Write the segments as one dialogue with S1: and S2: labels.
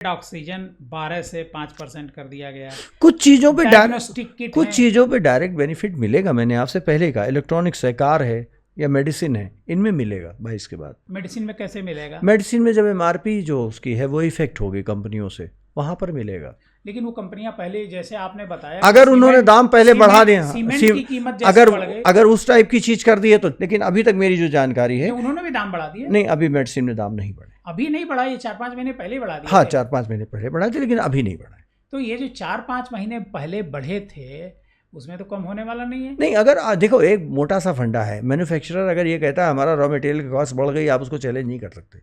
S1: Oxygen 12 से 5% कर दिया गया है।
S2: कुछ चीज़ों पे
S1: डायग्नोस्टिक किट
S2: कुछ
S1: है।
S2: चीज़ों पे डायरेक्ट बेनिफिट मिलेगा, मैंने आपसे पहले कहा, इलेक्ट्रॉनिक्स है, कार है या मेडिसिन है, इनमें मिलेगा 22 के बाद।
S1: मेडिसिन में कैसे मिलेगा?
S2: मेडिसिन में जब एमआरपी जो उसकी है वो इफेक्ट होगी कंपनियों से, वहाँ पर मिलेगा।
S1: लेकिन वो कंपनियां पहले जैसे आपने बताया,
S2: अगर उन्होंने दाम पहले बढ़ा दिए,
S1: सीमेंट की कीमत जैसे बढ़ गई,
S2: अगर उस टाइप की चीज़ कर दी है तो। लेकिन अभी तक मेरी जो जानकारी है,
S1: उन्होंने भी दाम बढ़ा दिए।
S2: नहीं, अभी मेडिसिन में दाम नहीं बढ़े।
S1: अभी नहीं बढ़ा, ये 4-5 महीने पहले बढ़ा दिए।
S2: हाँ, 4-5 महीने पहले बढ़ा थे, लेकिन अभी नहीं बढ़ा।
S1: तो ये जो 4-5 महीने पहले बढ़े थे, उसमें तो कम होने वाला नहीं है।
S2: नहीं, अगर देखो, एक मोटा सा फंडा है, मैन्युफैक्चरर अगर ये कहता है हमारा रॉ मटेरियल की कॉस्ट बढ़ गई, आप उसको चैलेंज नहीं कर सकते।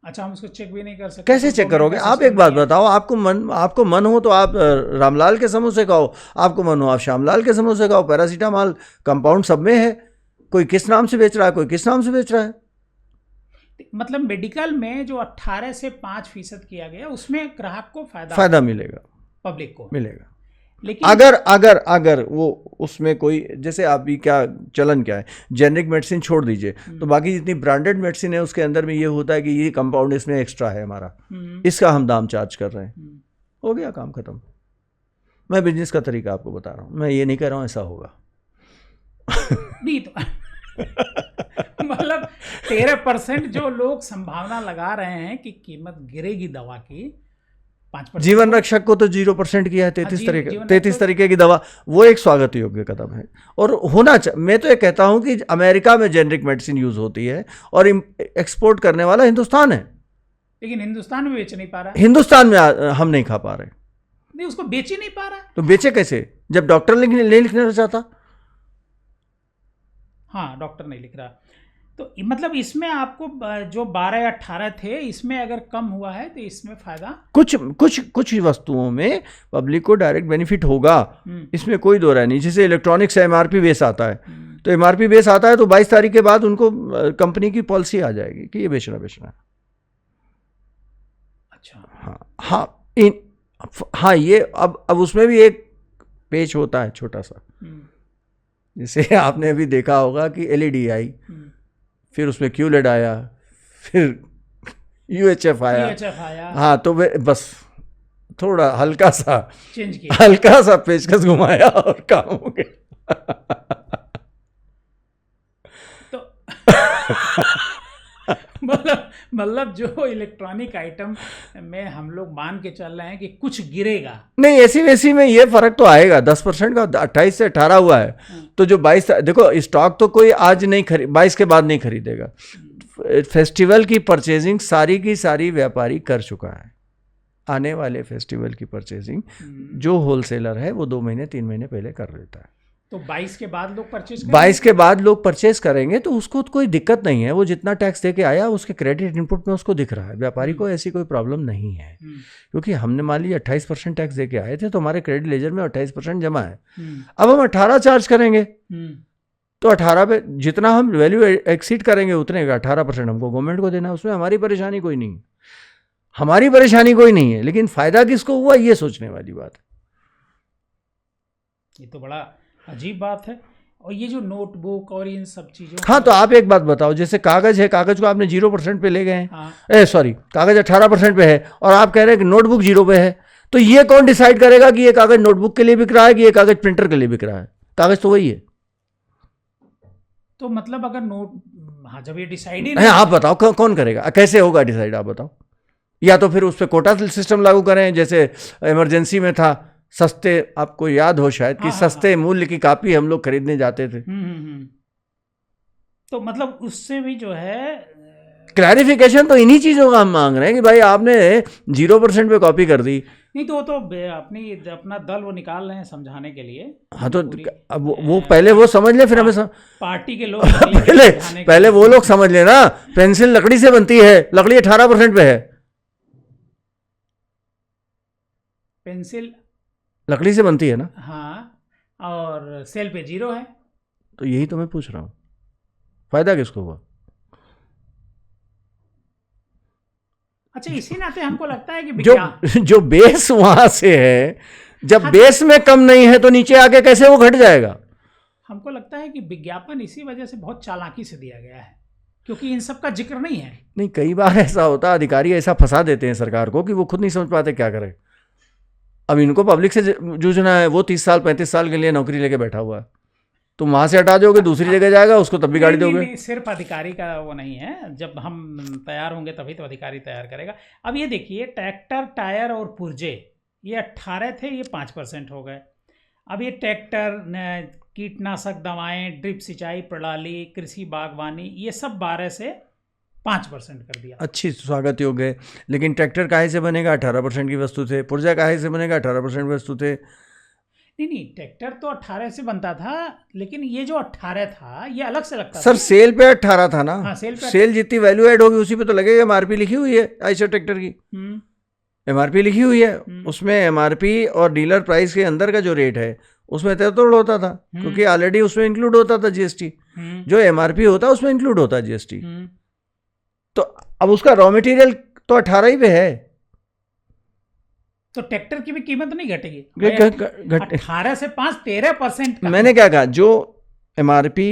S1: अच्छा, हम उसको चेक भी नहीं कर सकते?
S2: कैसे चेक करोगे? आप एक बात बताओ, आपको मन हो तो आप रामलाल के समूह से खाओ, आपको मन हो आप श्यामलाल के समूह से खाओ, पैरासीटामॉल कंपाउंड सब में है, कोई किस नाम से बेच रहा है, कोई किस नाम से बेच रहा है।
S1: मतलब मेडिकल में जो 18 से 5% किया गया, उसमें ग्राहक को
S2: फायदा मिलेगा,
S1: पब्लिक को
S2: मिलेगा।
S1: लेकिन
S2: अगर वो उसमें कोई, जैसे अभी क्या चलन क्या है, जेनरिक मेडिसिन छोड़ दीजिए, तो बाकी जितनी ब्रांडेड मेडिसिन है उसके अंदर में ये होता है कि ये कंपाउंड इसमें एक्स्ट्रा है हमारा, इसका हम दाम चार्ज कर रहे हैं, हो गया काम खत्म। मैं बिजनेस का तरीका आपको बता रहा हूँ, मैं ये नहीं कह रहा हूँ ऐसा होगा।
S1: नहीं तो मतलब 13% जो लोग संभावना लगा रहे हैं कि कीमत गिरेगी दवा की, 5%।
S2: जीवन रक्षक को तो 0% किया है, 33 तरीके की दवा, वो एक स्वागत योग्य कदम है और होना चाहिए। मैं तो ये कहता हूं कि अमेरिका में जेनरिक मेडिसिन यूज होती है और एक्सपोर्ट करने वाला हिंदुस्तान है,
S1: लेकिन हिंदुस्तान में बेच नहीं पा रहा।
S2: हिंदुस्तान में हम नहीं खा पा रहे।
S1: नहीं, उसको बेच ही नहीं पा रहा।
S2: तो बेचे कैसे जब डॉक्टर नहीं लिखना चाहता?
S1: हाँ, डॉक्टर नहीं लिख रहा। तो मतलब इसमें आपको जो 12 या 18 थे, इसमें अगर कम हुआ है तो इसमें फायदा
S2: कुछ वस्तुओं में पब्लिक को डायरेक्ट बेनिफिट होगा, इसमें कोई दो राय नहीं। जैसे इलेक्ट्रॉनिक्स से एमआरपी बेस आता है, तो एमआरपी बेस आता है तो 22 तारीख के बाद उनको कंपनी की पॉलिसी आ जाएगी कि ये बेचना है।
S1: अच्छा,
S2: हाँ, ये अब उसमें भी एक पेच होता है छोटा सा। जैसे आपने अभी देखा होगा कि एलईडी आई, फिर उसमें क्यूलेड आया, फिर यूएचएफ आया। हाँ, तो वे बस थोड़ा हल्का सा
S1: चेंज किया,
S2: हल्का सा पेचकस घुमाया और काम हो गया।
S1: तो मतलब जो इलेक्ट्रॉनिक आइटम में हम लोग मान के चल रहे हैं कि कुछ गिरेगा,
S2: नहीं, ऐसी वैसी में ये फर्क तो आएगा। 10% का 28 से 18 हुआ है, तो जो 22, देखो स्टॉक तो कोई आज नहीं 22 के बाद नहीं खरीदेगा। फेस्टिवल की परचेजिंग सारी की सारी व्यापारी कर चुका है। आने वाले फेस्टिवल की परचेजिंग जो होलसेलर है वो 2 महीने 3 महीने पहले कर लेता है।
S1: तो 22 के बाद लोग परचेज करेंगे?
S2: 22 के बाद लोग परचेज करेंगे तो उसको तो कोई दिक्कत नहीं है। वो जितना टैक्स दे के आया उसके क्रेडिट इनपुट में उसको दिख रहा है। व्यापारी को ऐसी कोई प्रॉब्लम नहीं है, क्योंकि हमने मान लीजिए 28% टैक्स दे के आए थे तो हमारे क्रेडिट लेजर में 28% जमा है। अब हम 18 चार्ज करेंगे तो 18 पे जितना हम वैल्यू एक्सीड करेंगे उतने का 18% हमको गवर्नमेंट को देना है। उसमें हमारी परेशानी कोई नहीं है, हमारी परेशानी कोई नहीं है। लेकिन फायदा किसको हुआ ये सोचने वाली बात है।
S1: ये तो बड़ा अजीब बात है। और ये जो नोटबुक और इन सब चीज़ों,
S2: हाँ, तो आप एक बात बताओ, जैसे कागज है, कागज को आपने 0% पे ले गए हैं, सॉरी कागज 18% पे है और आप कह रहे हैं कि नोटबुक 0 पे है, तो ये कौन डिसाइड करेगा कि ये कागज नोटबुक के लिए बिक रहा है कि ये कागज प्रिंटर के लिए बिक रहा है? कागज तो वही है।
S1: तो मतलब अगर हाँ, जब ये डिसाइड ही
S2: नहीं, आप बताओ कौन करेगा, कैसे होगा डिसाइड, आप बताओ। या तो फिर उस पर कोटा सिस्टम लागू करें, जैसे इमरजेंसी में था, सस्ते, आपको याद हो शायद कि सस्ते मूल्य की कॉपी हम लोग खरीदने जाते थे।
S1: तो मतलब उससे भी जो है
S2: क्लैरिफिकेशन तो इन्हीं चीज़ों का हम मांग रहे हैं कि भाई आपने 0% पे कॉपी कर दी।
S1: नहीं तो वो तो अपना दल वो निकाल रहे हैं समझाने के लिए।
S2: हाँ, तो अब वो पहले वो समझ ले, फिर हमें
S1: पार्टी के लोग
S2: पहले वो लोग समझ ले ना। पेंसिल लकड़ी से बनती है, लकड़ी 18% पे है।
S1: पेंसिल
S2: लकड़ी से बनती है ना?
S1: हाँ, और सेल पे 0 है।
S2: तो यही तो मैं पूछ रहा हूँ, फायदा किसको हुआ?
S1: अच्छा, इसी नाते हमको लगता है कि
S2: जो बेस वहां से है, जब बेस में कम नहीं है तो नीचे आके कैसे वो घट जाएगा?
S1: हमको लगता है कि विज्ञापन इसी वजह से बहुत चालाकी से दिया गया है क्योंकि इन सब का जिक्र नहीं है।
S2: नहीं, कई बार ऐसा होता है, अधिकारी ऐसा फंसा देते हैं सरकार को कि वो खुद नहीं समझ पाते क्या करें। अब इनको पब्लिक से जूझना है, वो 30 साल 35 साल के लिए नौकरी लेके बैठा हुआ है, तुम वहां से हटा दोगे, दूसरी जगह जाएगा, उसको तब भी गाड़ी दोगे।
S1: नहीं, सिर्फ अधिकारी का वो नहीं है, जब हम तैयार होंगे तभी तो अधिकारी तैयार करेगा। अब ये देखिए, ट्रैक्टर, टायर और पुर्जे ये 18 थे, ये 5% हो गए। अब ये ट्रैक्टर, कीटनाशक दवाएं, ड्रिप सिंचाई प्रणाली, कृषि बागवानी, ये सब 12 से 5% कर दिया।
S2: अच्छी स्वागत योग्य है, लेकिन ट्रैक्टर काहे से बनेगा? 18% की वस्तु थे। पुर्जा काहे से बनेगा? 18% वस्तु थे।
S1: नहीं, ट्रैक्टर तो 18 से बनता था, लेकिन ये जो 18 था ये अलग से लगता
S2: सर
S1: था।
S2: सेल पे 18 था ना।
S1: हाँ,
S2: सेल जितनी वैल्यू ऐड होगी उसी पे तो लगेगा। एमआरपी लिखी हुई है आइशर ट्रैक्टर की, एमआरपी लिखी हुई है, उसमें एमआरपी और डीलर प्राइस के अंदर का जो रेट है उसमें तोड़ होता था, क्योंकि ऑलरेडी उसमें इंक्लूड होता था जीएसटी। जो एमआरपी होता है उसमें इंक्लूड होता है जीएसटी। तो अब उसका रॉ मटेरियल तो 18 ही पे है,
S1: तो ट्रैक्टर की भी कीमत नहीं घटेगी। 18 से 5 13%।
S2: मैंने क्या कहा, जो एमआरपी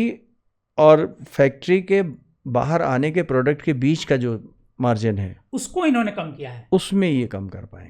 S2: और फैक्ट्री के बाहर आने के प्रोडक्ट के बीच का जो मार्जिन है
S1: उसको इन्होंने कम किया है,
S2: उसमें ये कम कर पाएंगे।